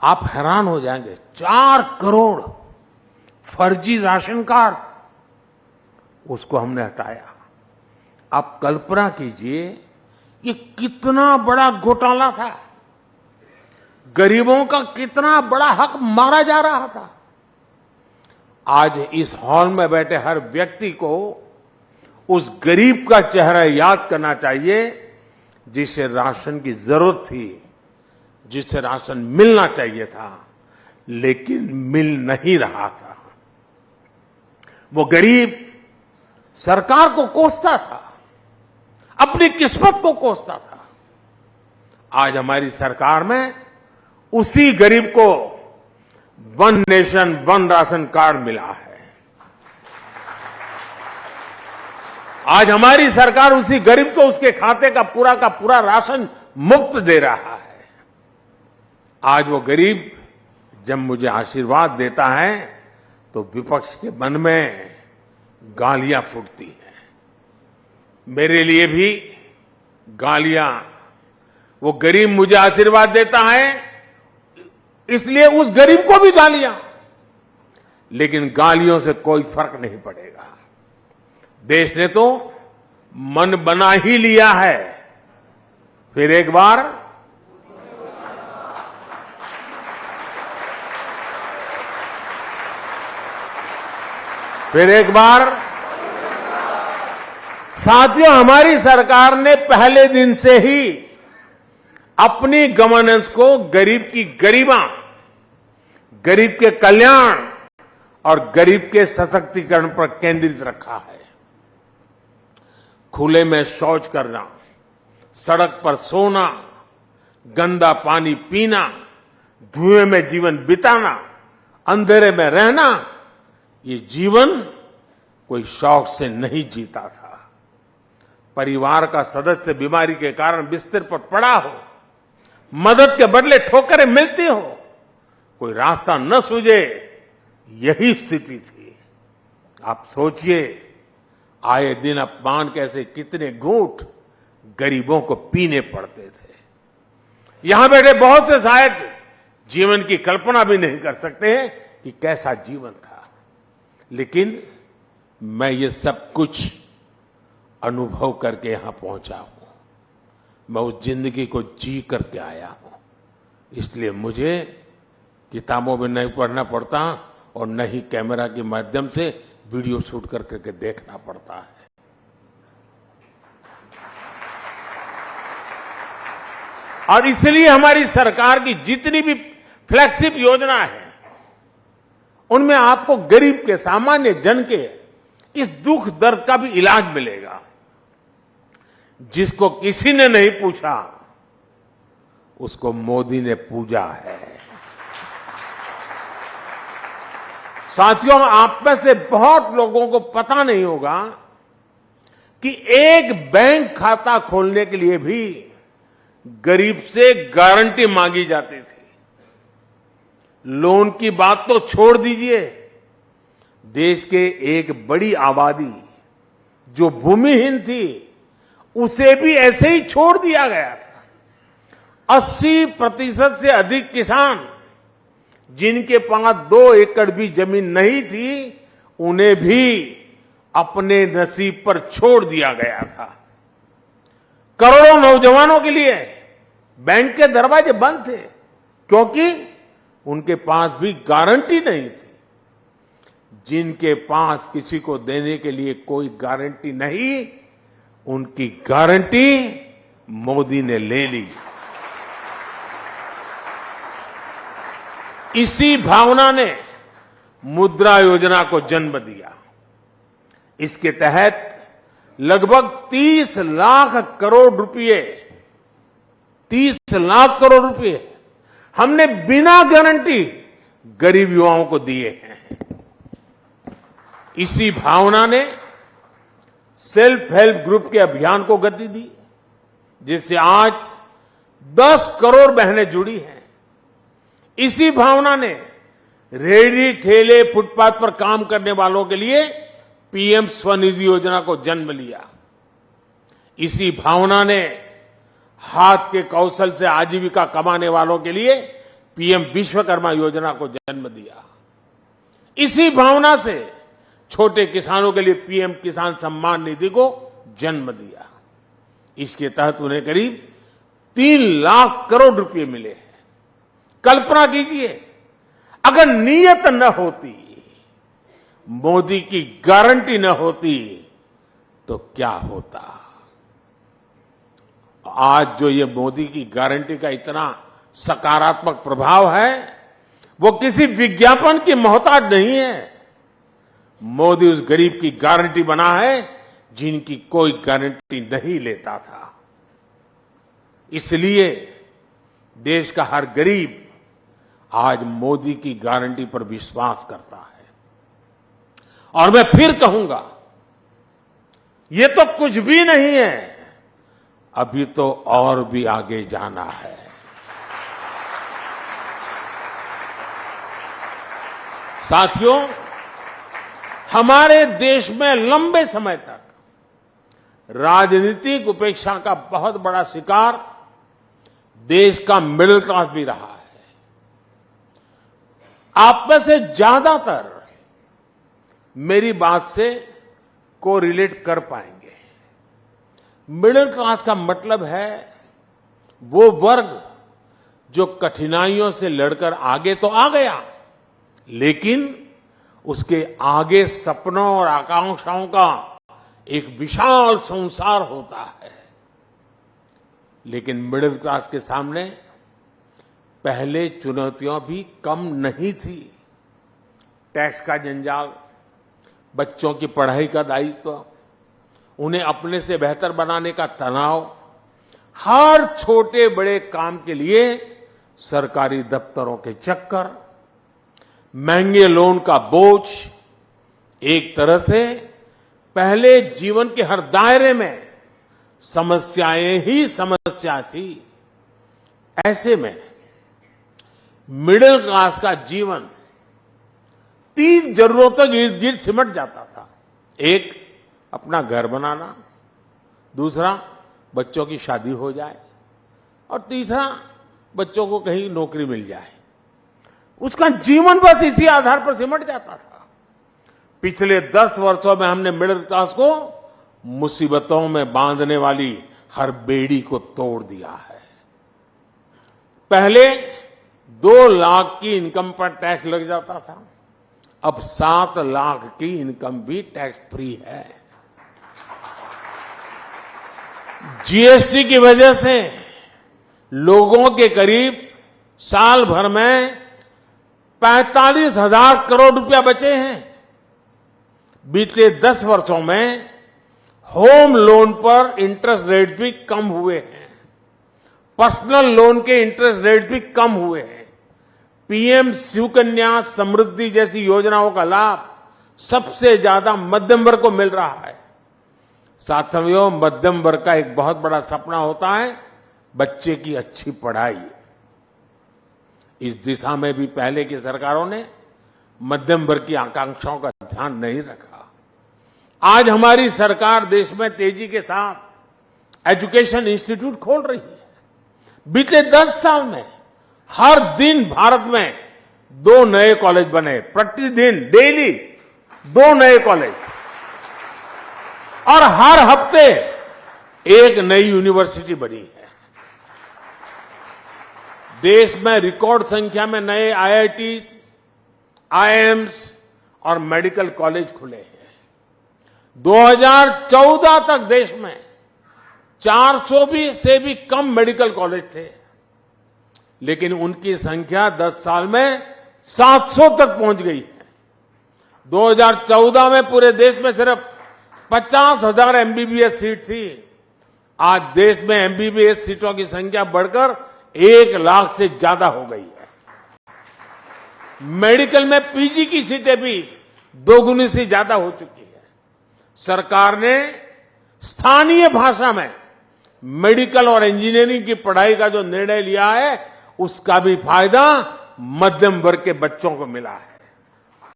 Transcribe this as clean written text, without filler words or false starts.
आप हैरान हो जाएंगे, 4 करोड़ फर्जी राशन कार्ड, उसको हमने हटाया। आप कल्पना कीजिए ये कितना बड़ा घोटाला था, गरीबों का कितना बड़ा हक मारा जा रहा था। आज इस हॉल में बैठे हर व्यक्ति को उस गरीब का चेहरा याद करना चाहिए जिसे राशन की जरूरत थी, जिसे राशन मिलना चाहिए था, लेकिन मिल नहीं रहा था। वो गरीब सरकार को कोसता था, अपनी किस्मत को कोसता था। आज हमारी सरकार में उसी गरीब को 1 नेशन 1 राशन कार्ड मिला है। आज हमारी सरकार उसी गरीब को उसके खाते का पूरा राशन मुफ्त दे रहा है। आज वो गरीब जब मुझे आशीर्वाद देता है तो विपक्ष के मन में गालियां फूटती हैं। मेरे लिए भी गालियां, वो गरीब मुझे आशीर्वाद देता है इसलिए उस गरीब को भी गालियां, लेकिन गालियों से कोई फर्क नहीं पड़ेगा। देश ने तो मन बना ही लिया है। फिर एक बार साथियों, हमारी सरकार ने पहले दिन से ही अपनी गवर्नेंस को गरीब की गरिमा, गरीब के कल्याण और गरीब के सशक्तिकरण पर केंद्रित रखा है। खुले में शौच करना, सड़क पर सोना, गंदा पानी पीना, धुएं में जीवन बिताना, अंधेरे में रहना, ये जीवन कोई शौक से नहीं जीता था। परिवार का सदस्य बीमारी के कारण बिस्तर पर पड़ा हो, मदद के बदले ठोकरें मिलती हो, कोई रास्ता न सूझे, यही स्थिति थी। आप सोचिए, आए दिन अपमान कैसे कितने घूंट गरीबों को पीने पड़ते थे। यहां बैठे बहुत से शायद जीवन की कल्पना भी नहीं कर सकते हैं कि कैसा जीवन था, लेकिन मैं ये सब कुछ अनुभव करके यहां पहुंचा हूं। मैं उस जिंदगी को जी करके आया हूं, इसलिए मुझे किताबों में नहीं पढ़ना पड़ता और न ही कैमरा के माध्यम से वीडियो शूट करके देखना पड़ता है। और इसलिए हमारी सरकार की जितनी भी फ्लैगशिप योजना है, उनमें आपको गरीब के, सामान्य जन के इस दुख दर्द का भी इलाज मिलेगा। जिसको किसी ने नहीं पूछा उसको मोदी ने पूजा है। साथियों, आप में से बहुत लोगों को पता नहीं होगा कि एक बैंक खाता खोलने के लिए भी गरीब से गारंटी मांगी जाती थी। लोन की बात तो छोड़ दीजिए, देश के एक बड़ी आबादी जो भूमिहीन थी उसे भी ऐसे ही छोड़ दिया गया था। 80% से अधिक किसान जिनके पास 2 एकड़ भी जमीन नहीं थी, उन्हें भी अपने नसीब पर छोड़ दिया गया था। करोड़ों नौजवानों के लिए बैंक के दरवाजे बंद थे क्योंकि उनके पास भी गारंटी नहीं थी। जिनके पास किसी को देने के लिए कोई गारंटी नहीं, उनकी गारंटी मोदी ने ले ली। इसी भावना ने मुद्रा योजना को जन्म दिया। इसके तहत लगभग 30 लाख करोड़ रुपए, 30 लाख करोड़ रुपए हमने बिना गारंटी गरीब युवाओं को दिए हैं। इसी भावना ने सेल्फ हेल्प ग्रुप के अभियान को गति दी, जिससे आज 10 करोड़ बहनें जुड़ी हैं। इसी भावना ने रेहड़ी ठेले फुटपाथ पर काम करने वालों के लिए पीएम स्वनिधि योजना को जन्म लिया। इसी भावना ने हाथ के कौशल से आजीविका कमाने वालों के लिए पीएम विश्वकर्मा योजना को जन्म दिया। इसी भावना से छोटे किसानों के लिए पीएम किसान सम्मान निधि को जन्म दिया। इसके तहत उन्हें करीब 3 लाख करोड़ रुपए मिले हैं। कल्पना कीजिए, अगर नीयत न होती, मोदी की गारंटी न होती, तो क्या होता। आज जो ये मोदी की गारंटी का इतना सकारात्मक प्रभाव है, वो किसी विज्ञापन की मोहताज नहीं है। मोदी उस गरीब की गारंटी बना है जिनकी कोई गारंटी नहीं लेता था। इसलिए देश का हर गरीब आज मोदी की गारंटी पर विश्वास करता है। और मैं फिर कहूंगा, ये तो कुछ भी नहीं है, अभी तो और भी आगे जाना है। साथियों, हमारे देश में लंबे समय तक राजनीतिक उपेक्षा का बहुत बड़ा शिकार देश का मिडिल क्लास भी रहा है। आप में से ज्यादातर मेरी बात से कोरिलेट कर पाएंगे। मिडिल क्लास का मतलब है वो वर्ग जो कठिनाइयों से लड़कर आगे तो आ गया, लेकिन उसके आगे सपनों और आकांक्षाओं का एक विशाल संसार होता है। लेकिन मिडिल क्लास के सामने पहले चुनौतियां भी कम नहीं थी। टैक्स का जंजाल, बच्चों की पढ़ाई का दायित्व, उन्हें अपने से बेहतर बनाने का तनाव, हर छोटे बड़े काम के लिए सरकारी दफ्तरों के चक्कर, महंगे लोन का बोझ, एक तरह से पहले जीवन के हर दायरे में समस्याएं ही समस्या थी। ऐसे में मिडिल क्लास का जीवन 3 जरूरतों के इर्द गिर्द सिमट जाता था। एक, अपना घर बनाना, दूसरा, बच्चों की शादी हो जाए, और तीसरा, बच्चों को कहीं नौकरी मिल जाए। उसका जीवन बस इसी आधार पर सिमट जाता था। पिछले 10 वर्षों में हमने मिडिल क्लास को मुसीबतों में बांधने वाली हर बेड़ी को तोड़ दिया है। पहले 2 लाख की इनकम पर टैक्स लग जाता था, अब 7 लाख की इनकम भी टैक्स फ्री है। जीएसटी की वजह से लोगों के करीब साल भर में 45,000 करोड़ रुपया बचे हैं। बीते 10 वर्षों में होम लोन पर इंटरेस्ट रेट भी कम हुए हैं, पर्सनल लोन के इंटरेस्ट रेट भी कम हुए हैं। पीएम सुकन्या समृद्धि जैसी योजनाओं का लाभ सबसे ज्यादा मध्यम वर्ग को मिल रहा है। साथियों, मध्यम वर्ग का एक बहुत बड़ा सपना होता है बच्चे की अच्छी पढ़ाई। इस दिशा में भी पहले की सरकारों ने मध्यम वर्ग की आकांक्षाओं का ध्यान नहीं रखा। आज हमारी सरकार देश में तेजी के साथ एजुकेशन इंस्टीट्यूट खोल रही है। बीते 10 साल में हर दिन भारत में 2 नए कॉलेज बने, प्रतिदिन डेली 2 नए कॉलेज, और हर हफ्ते एक नई यूनिवर्सिटी बनी है। देश में रिकॉर्ड संख्या में नए आईआईटी, आईआईएम्स और मेडिकल कॉलेज खुले हैं। 2014 तक देश में 400 से भी कम मेडिकल कॉलेज थे, लेकिन उनकी संख्या 10 साल में 700 तक पहुंच गई है। 2014 में पूरे देश में सिर्फ 50,000 एमबीबीएस सीट थी। आज देश में एमबीबीएस सीटों की संख्या बढ़कर 1 लाख से ज्यादा हो गई है। मेडिकल में पीजी की सीटें भी 2 गुनी से ज्यादा हो चुकी है। सरकार ने स्थानीय भाषा में मेडिकल और इंजीनियरिंग की पढ़ाई का जो निर्णय लिया है, उसका भी फायदा मध्यम वर्ग के बच्चों को मिला है।